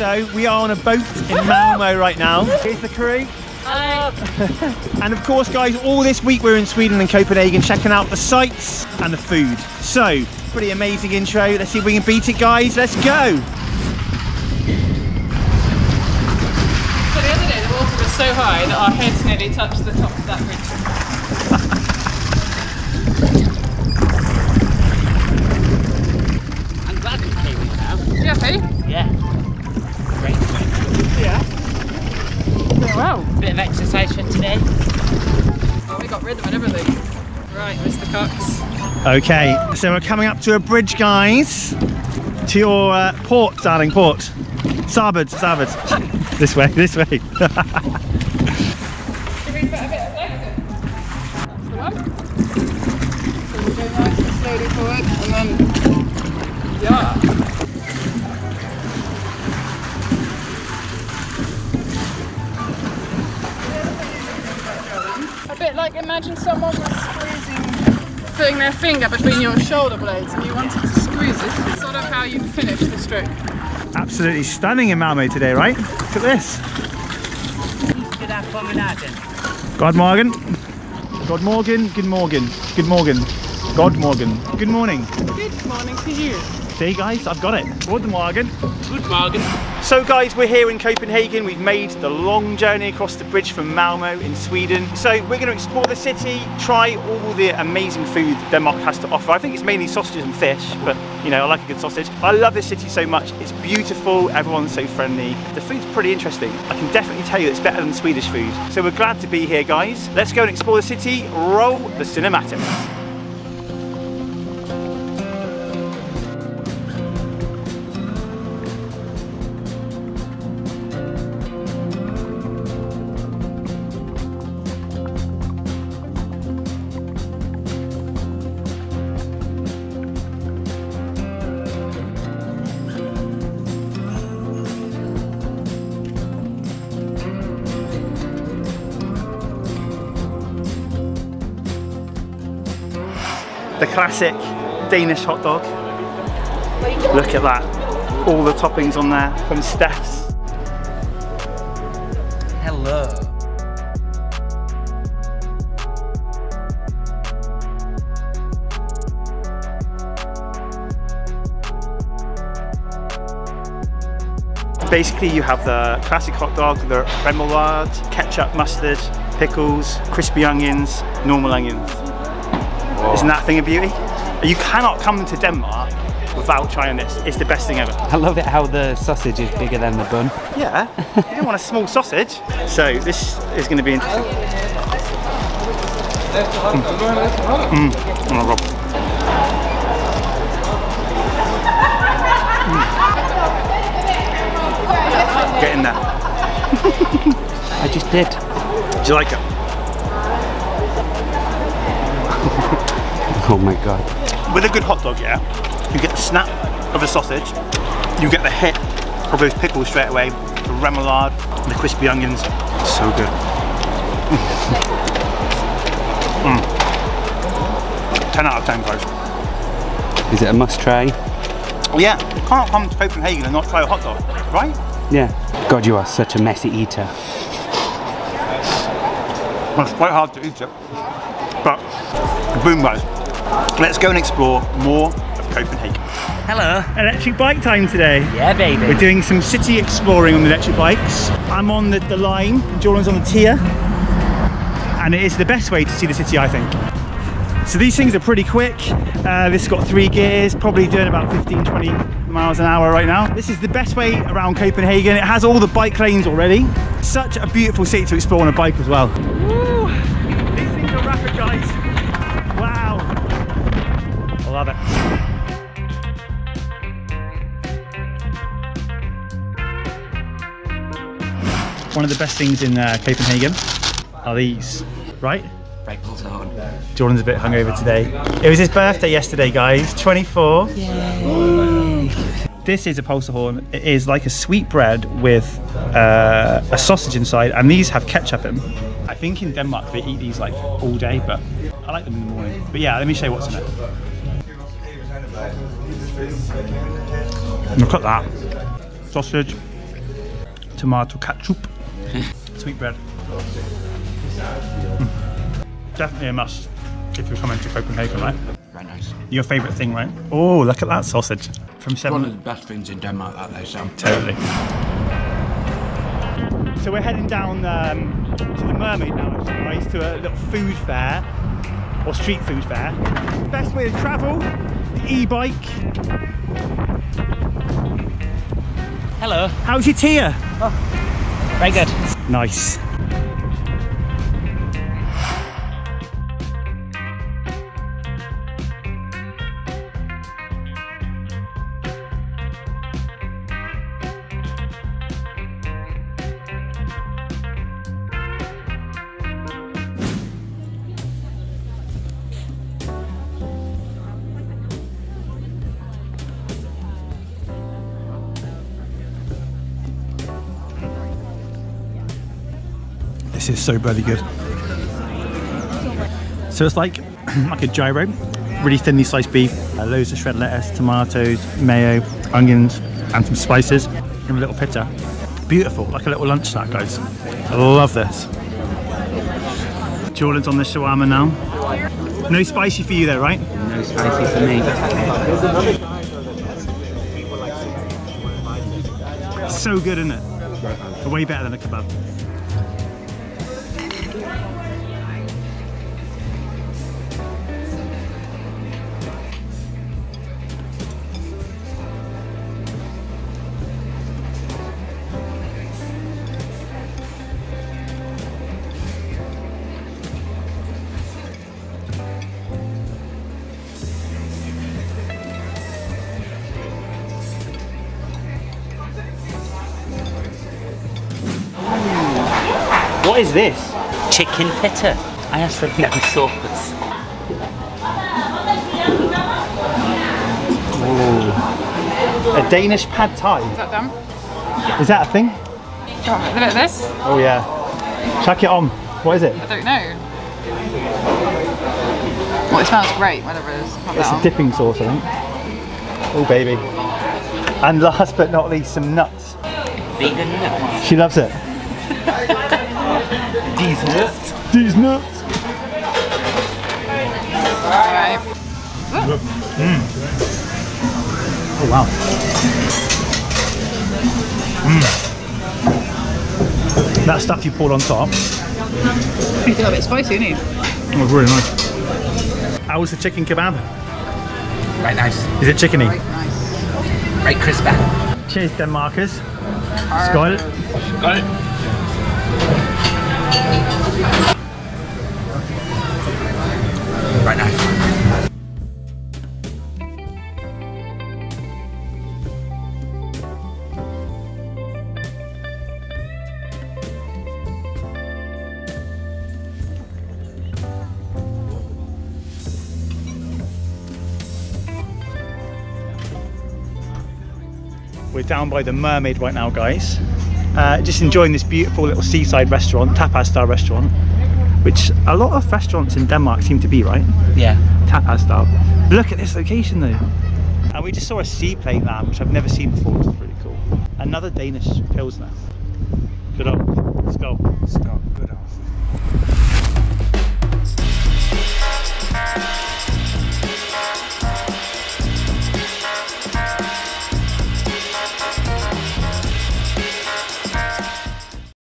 So we are on a boat in Malmö right now. Here's the crew. Hi. And of course guys, all this week we're in Sweden and Copenhagen checking out the sights and the food. So, pretty amazing intro. Let's see if we can beat it guys. Let's go. So the other day the water was so high that our heads nearly touched the top of that bridge. I'm glad we came here now. You happy? Yeah. Great. Yeah. Wow. Bit of exercise for today. Oh, we got rhythm and everything. Right, Mr. Cox. Okay, so we're coming up to a bridge guys. To your port, darling, port. Starboard, starboard. This way, this way. Should we put a bit of leg in? That's the one. So we go nice and slowly forward and then... Yeah. A bit like imagine someone was putting their finger between your shoulder blades and you wanted to squeeze it. It's sort of how you finish the stroke. Absolutely stunning in Malmö today, right? Look at this. God morgen. God morgen. Good morgen. Good morgen. God morgen. Good morning. Good morning to you. See guys, I've got it. Good morgen. Good morning. So guys, we're here in Copenhagen. We've made the long journey across the bridge from Malmö in Sweden. So we're going to explore the city, try all the amazing food Denmark has to offer. I think it's mainly sausages and fish, but you know, I like a good sausage. I love this city so much. It's beautiful, everyone's so friendly. The food's pretty interesting. I can definitely tell you it's better than Swedish food. So we're glad to be here guys. Let's go and explore the city. Roll the cinematics. The classic Danish hot dog. Look at that. All the toppings on there from Steph's. Hello. Basically you have the classic hot dog, the remoulade, ketchup, mustard, pickles, crispy onions, normal onions. Whoa. Isn't that a thing of beauty? You cannot come to Denmark without trying this. It's the best thing ever. I love it how the sausage is bigger than the bun. Yeah, you don't want a small sausage. So this is going to be interesting. Oh my God. Get in there. I just did. Do you like it? Oh my God. With a good hot dog, yeah, you get the snap of the sausage, you get the hit of those pickles straight away, the remoulade, the crispy onions. So good. 10 out of 10 guys. Is it a must try? Yeah, you can't come to Copenhagen and not try a hot dog, right? Yeah. God, you are such a messy eater. Well, it's quite hard to eat it, but boom guys. Let's go and explore more of Copenhagen. Hello. Electric bike time today. Yeah, baby. We're doing some city exploring on the electric bikes. I'm on the line, Jordan's on the tier, and it is the best way to see the city, I think. So these things are pretty quick. This has got 3 gears, probably doing about 15-20 miles an hour right now. This is the best way around Copenhagen. It has all the bike lanes already. Such a beautiful city to explore on a bike as well. Woo! These things are rapid, guys. Wow. I love it. One of the best things in Copenhagen are these, right? Breakfast on. Jordan's a bit hungover today. It was his birthday yesterday, guys. 24. Yay. This is a Pølsehorn. It is like a sweet bread with a sausage inside, and these have ketchup in. I think in Denmark they eat these like all day, but I like them in the morning. But yeah, let me show you what's in it. Look at that. Sausage, tomato ketchup. Sweet bread. Definitely a must if you're coming to Copenhagen, right? Very nice. Your favourite thing, right? Oh, look at that sausage. From One of the best things in Denmark, that though, Sam. Totally. So we're heading down to the Mermaid now, actually, guys, to a little food fair, or street food fair. Best way to travel, the e-bike. Hello. How's your tier? Oh, very good. Nice. This is so bloody good. So it's like a gyro, really thinly sliced beef, loads of shredded lettuce, tomatoes, mayo, onions, and some spices in a little pita. Beautiful, like a little lunch snack, guys. I love this. Jordan's on the shawarma now. No spicy for you though, right? No spicy for me. So good, isn't it? Way better than a kebab. What is this? Chicken pita. I asked for no sauce. Ooh. A Danish pad thai. Is that done? Is that a thing? Oh, look at this. Oh yeah. Chuck it on. What is it? I don't know. Well, it smells great, whatever it is. Put It's that a on. dipping sauce, I think. Oh baby. And last but not least, some nuts. Vegan nuts. She loves it. These nuts. These nuts. Alright. Oh wow. That stuff you poured on top. It's a little bit spicy, isn't it? It was really nice. How was the chicken kebab? Very nice. Is it chickeny? Right, nice. Very crispy. Cheers, Denmarkers. Skål. Got it. Very nice. We're down by the Mermaid right now, guys. Just enjoying this beautiful little seaside restaurant, tapas style restaurant, which a lot of restaurants in Denmark seem to be, right? Yeah. Tapas style. Look at this location though. And we just saw a seaplane land, which I've never seen before, which is pretty cool. Another Danish Pilsner. Good on. Let's go. Stop. Good off.